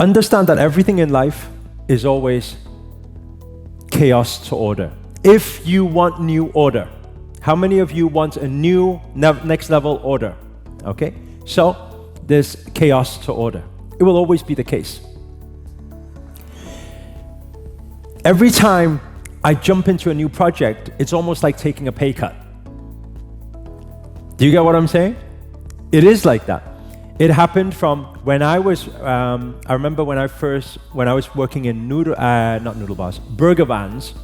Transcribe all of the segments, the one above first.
Understand that everything in life is always chaos to order. If you want new order, how many of you want a new next level order? Okay, so there's chaos to order. It will always be the case. Every time I jump into a new project, it's almost like taking a pay cut. Do you get what I'm saying? It is like that. It happened from when I was, I remember when I was working in burger vans.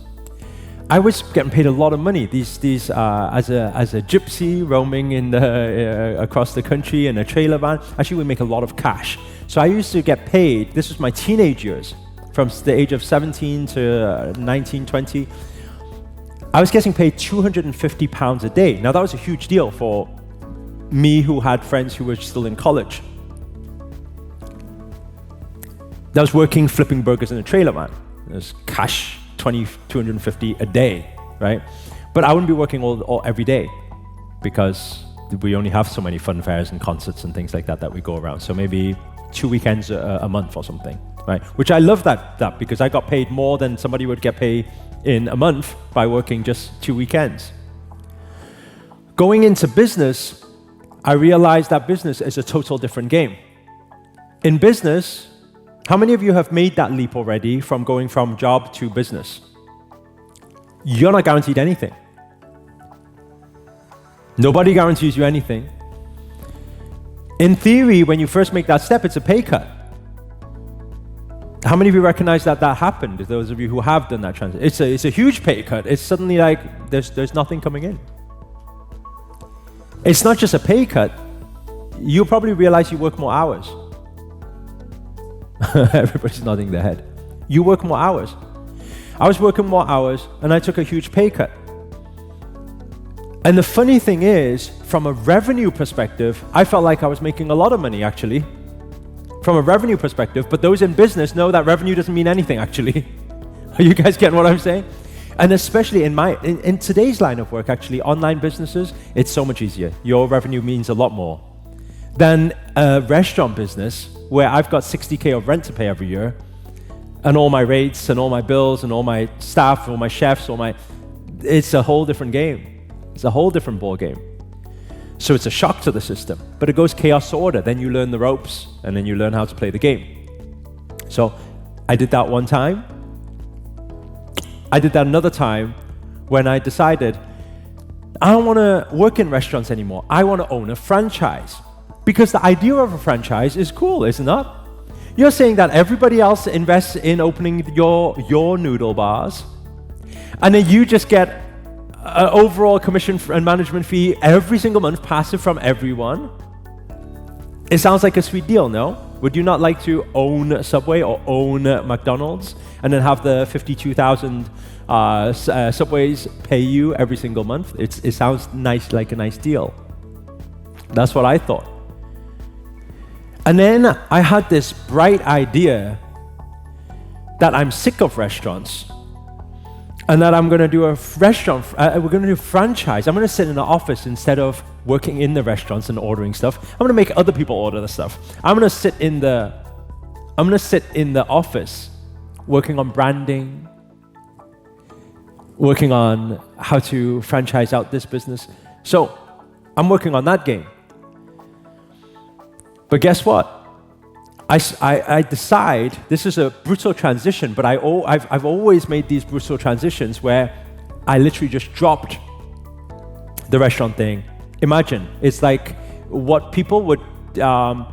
I was getting paid a lot of money. These as a gypsy roaming in across the country in a trailer van. Actually, we make a lot of cash. So I used to get paid. This was my teenage years, from the age of 17 to 19, 20. I was getting paid £250 a day. Now that was a huge deal for me, who had friends who were still in college. I was working flipping burgers in a trailer van. It was cash. 250 a day, right? But I wouldn't be working every day, because we only have so many fun fairs and concerts and things like that we go around. So maybe 2 weekends a month or something, right? Which I love that because I got paid more than somebody would get paid in a month by working just 2 weekends. Going into business, I realized that business is a total different game. In business, how many of you have made that leap already from going from job to business? You're not guaranteed anything. Nobody guarantees you anything. In theory, when you first make that step, it's a pay cut. How many of you recognize that happened? Those of you who have done that transition, it's a huge pay cut. It's suddenly like there's nothing coming in. It's not just a pay cut. You probably realize you work more hours. Everybody's nodding their head. You work more hours. I was working more hours and I took a huge pay cut. And the funny thing is, from a revenue perspective, I felt like I was making a lot of money actually. From a revenue perspective, but those in business know that revenue doesn't mean anything actually. Are you guys getting what I'm saying? And especially in today's line of work, actually, online businesses, it's so much easier. Your revenue means a lot more than a restaurant business where I've got 60K of rent to pay every year, and all my rates and all my bills and all my staff, all my chefs, it's a whole different game. It's a whole different ball game. So it's a shock to the system, but it goes chaos to order. Then you learn the ropes and then you learn how to play the game. So I did that one time. I did that another time when I decided I don't want to work in restaurants anymore. I want to own a franchise. Because the idea of a franchise is cool, isn't it? You're saying that everybody else invests in opening your noodle bars, and then you just get an overall commission and management fee every single month, passive from everyone. It sounds like a sweet deal, no? Would you not like to own Subway or own McDonald's and then have the 52,000 Subways pay you every single month? It sounds nice, like a nice deal. That's what I thought. And then I had this bright idea that I'm sick of restaurants and that I'm going to do a restaurant, we're going to do a franchise. I'm going to sit in an office instead of working in the restaurants and ordering stuff. I'm going to make other people order the stuff. I'm going to sit in the office working on branding, working on how to franchise out this business. So I'm working on that game. But guess what? I decide, this is a brutal transition, but I've always made these brutal transitions where I literally just dropped the restaurant thing. Imagine, it's like what people would, the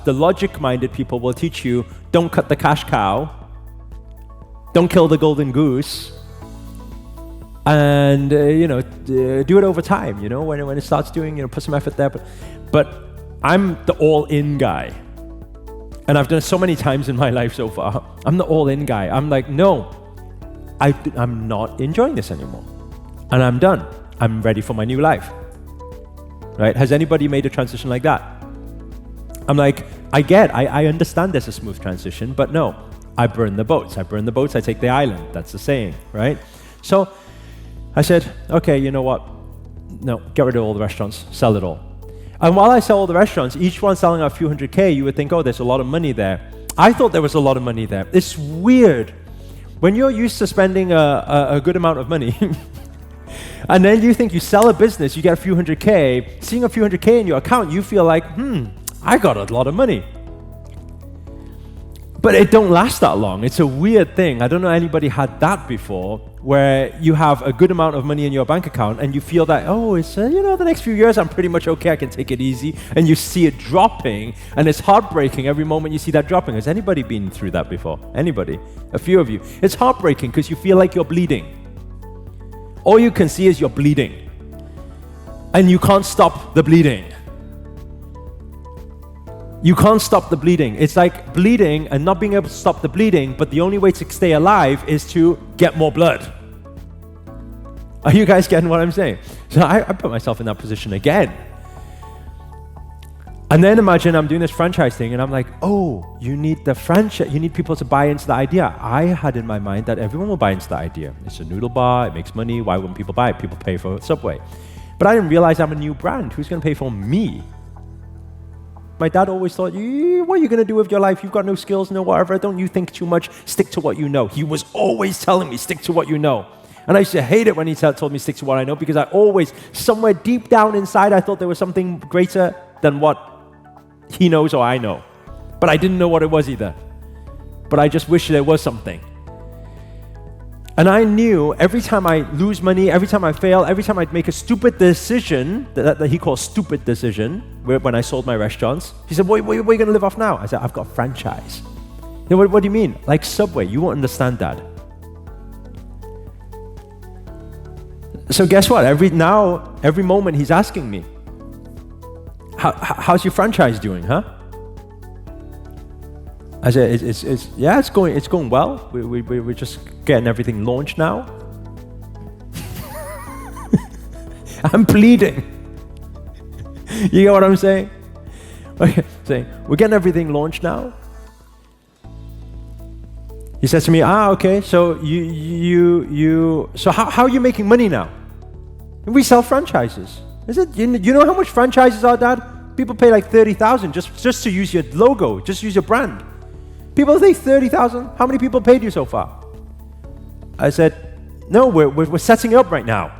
logic-minded people will teach you, don't cut the cash cow, don't kill the golden goose, and do it over time, when it starts doing, put some effort there. But I'm the all-in guy. And I've done it so many times in my life so far. I'm the all-in guy. I'm like, no, I'm not enjoying this anymore. And I'm done. I'm ready for my new life. Right? Has anybody made a transition like that? I'm like, I understand there's a smooth transition, but no, I burn the boats. I take the island. That's the saying, right? So I said, okay, you know what? No, get rid of all the restaurants, sell it all. And while I sell all the restaurants, each one selling a few hundred K, you would think, oh, there's a lot of money there. I thought there was a lot of money there. It's weird. When you're used to spending a good amount of money, and then you think you sell a business, you get a few hundred K, seeing a few hundred K in your account, you feel like, I got a lot of money. But it don't last that long. It's a weird thing. I don't know anybody had that before, where you have a good amount of money in your bank account and you feel that, it's, the next few years I'm pretty much okay, I can take it easy. And you see it dropping, and it's heartbreaking every moment you see that dropping. Has anybody been through that before? Anybody? A few of you. It's heartbreaking because you feel like you're bleeding. All you can see is you're bleeding. And you can't stop the bleeding. You can't stop the bleeding. It's like bleeding and not being able to stop the bleeding, but the only way to stay alive is to get more blood. Are you guys getting what I'm saying? So I put myself in that position again. And then imagine I'm doing this franchise thing and I'm like, you need the franchise, you need people to buy into the idea. I had in my mind that everyone will buy into the idea. It's a noodle bar, it makes money, why wouldn't people buy it? People pay for Subway. But I didn't realize I'm a new brand. Who's going to pay for me? My dad always thought, what are you going to do with your life? You've got no skills, no whatever. Don't you think too much. Stick to what you know. He was always telling me, stick to what you know. And I used to hate it when he told me stick to what I know, because I always, somewhere deep down inside, I thought there was something greater than what he knows or I know. But I didn't know what it was either. But I just wish there was something. And I knew every time I lose money, every time I fail, every time I'd make a stupid decision, that he calls stupid decision, when I sold my restaurants, he said, what are you going to live off now? I said, I've got a franchise. What do you mean? Like Subway, you won't understand that. So guess what? Every moment he's asking me, how's your franchise doing, huh? I said, it's going well. We're just getting everything launched now. I'm bleeding. You get what I'm saying? Okay, saying, we're getting everything launched now. He says to me, okay, so so how are you making money now? We sell franchises. Is it, you know how much franchises are, Dad? People pay like 30,000 just to use your logo, just use your brand. People think 30,000. How many people paid you so far? I said, no, we're setting it up right now.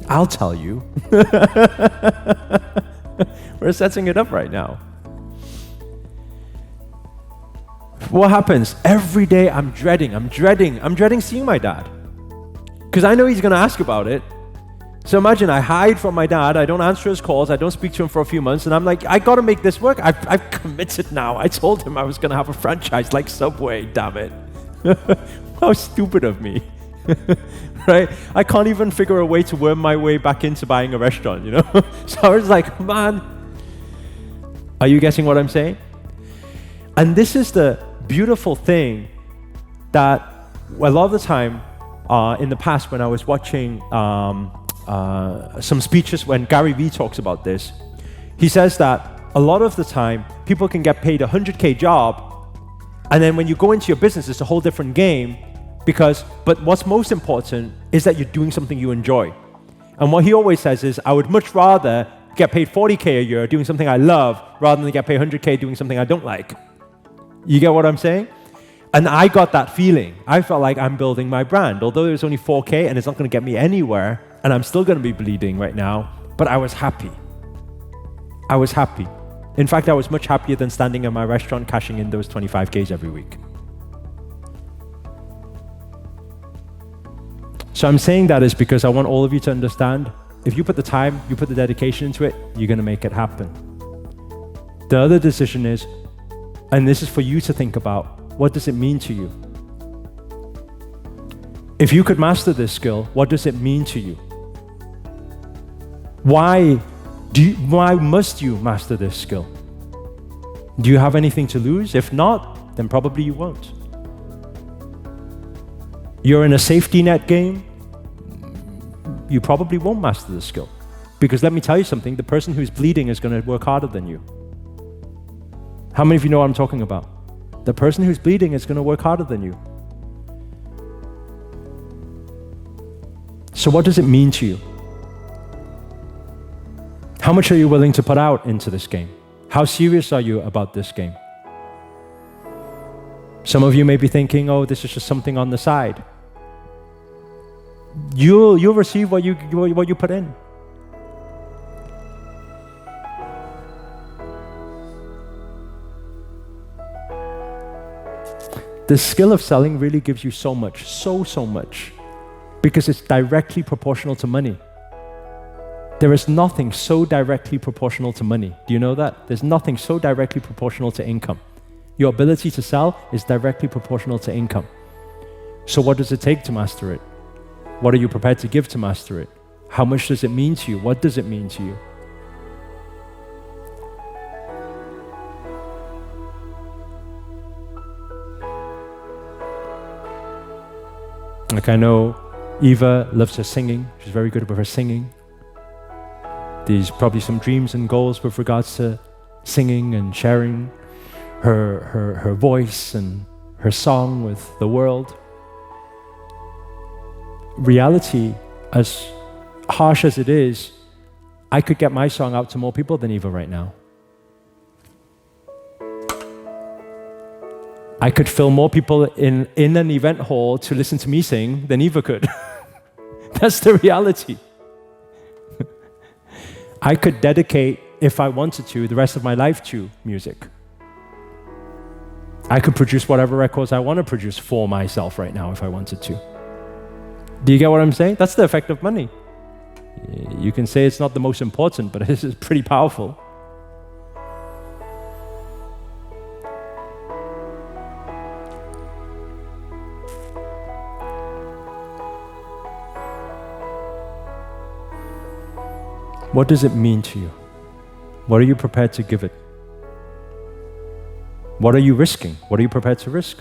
I'll tell you. We're setting it up right now. What happens? Every day I'm dreading seeing my dad. Because I know he's going to ask about it. So imagine I hide from my dad, I don't answer his calls, I don't speak to him for a few months, and I'm like, I got to make this work. I've committed now. I told him I was going to have a franchise like Subway, damn it. How stupid of me. Right? I can't even figure a way to worm my way back into buying a restaurant, So I was like, man, are you guessing what I'm saying? And this is the beautiful thing that a lot of the time in the past when I was watching some speeches when Gary Vee talks about this, he says that a lot of the time people can get paid a 100K job, and then when you go into your business it's a whole different game, but what's most important is that you're doing something you enjoy. And what he always says is, I would much rather get paid 40K a year doing something I love rather than get paid 100K doing something I don't like. You get what I'm saying? And I got that feeling. I felt like I'm building my brand. Although it was only 4K and it's not going to get me anywhere, and I'm still going to be bleeding right now, but I was happy. I was happy. In fact, I was much happier than standing in my restaurant cashing in those 25Ks every week. So I'm saying that is because I want all of you to understand, if you put the time, you put the dedication into it, you're going to make it happen. The other decision is, and this is for you to think about, what does it mean to you? If you could master this skill, what does it mean to you? Why must you master this skill? Do you have anything to lose? If not, then probably you won't. You're in a safety net game, you probably won't master the skill. Because let me tell you something, the person who's bleeding is going to work harder than you. How many of you know what I'm talking about? The person who's bleeding is going to work harder than you. So what does it mean to you? How much are you willing to put out into this game? How serious are you about this game? Some of you may be thinking, oh, this is just something on the side. You'll receive what you put in. The skill of selling really gives you so much, so much, because it's directly proportional to money. There is nothing so directly proportional to money. Do you know that? There's nothing so directly proportional to income. Your ability to sell is directly proportional to income. So what does it take to master it? What are you prepared to give to master it? How much does it mean to you? What does it mean to you? Like, I know Eva loves her singing. She's very good with her singing. There's probably some dreams and goals with regards to singing and sharing her voice and her song with the world. Reality, as harsh as it is, I could get my song out to more people than Eva right now. I could fill more people in an event hall to listen to me sing than Eva could. That's the reality. I could dedicate, if I wanted to, the rest of my life to music. I could produce whatever records I want to produce for myself right now if I wanted to. Do you get what I'm saying? That's the effect of money. You can say it's not the most important, but it's pretty powerful. What does it mean to you? What are you prepared to give it? What are you risking? What are you prepared to risk?